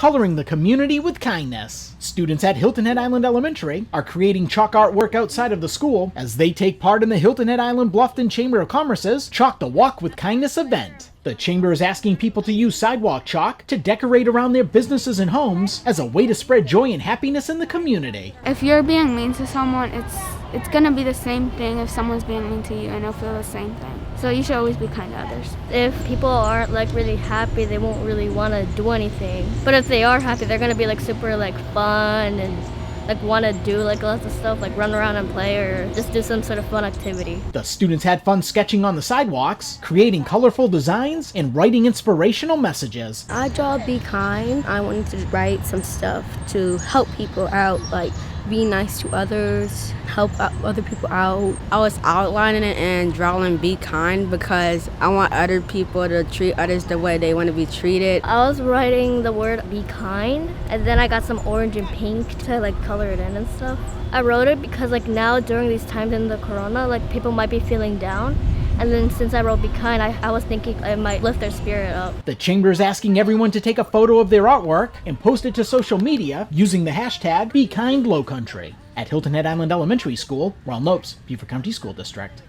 coloring the community with kindness. Students at Hilton Head Island Elementary are creating chalk artwork outside of the school as they take part in the Hilton Head Island Bluffton Chamber of Commerce's Chalk the Walk with Kindness event. The chamber is asking people to use sidewalk chalk to decorate around their businesses and homes as a way to spread joy and happiness in the community. If you're being mean to someone, it's gonna be the same thing if someone's being mean to you, and they'll feel the same thing. So you should always be kind to others. If people aren't like really happy, they won't really want to do anything. But if they are happy, they're gonna be like super like fun and like want to do like lots of stuff, like run around and play or just do some sort of fun activity. The students had fun sketching on the sidewalks, creating colorful designs, and writing inspirational messages. I draw Be Kind. I wanted to write some stuff to help people out, like be nice to others, help other people out. I was outlining it and drawing Be Kind because I want other people to treat others the way they want to be treated. I was writing the word Be Kind, and then I got some orange and pink to like color it in and stuff. I wrote it because like now during these times in the corona, like people might be feeling down. And then since I wrote Be Kind, I was thinking it might lift their spirit up. The chamber is asking everyone to take a photo of their artwork and post it to social media using the hashtag BeKindLowCountry. At Hilton Head Island Elementary School, Ron Lopes, Beaufort County School District.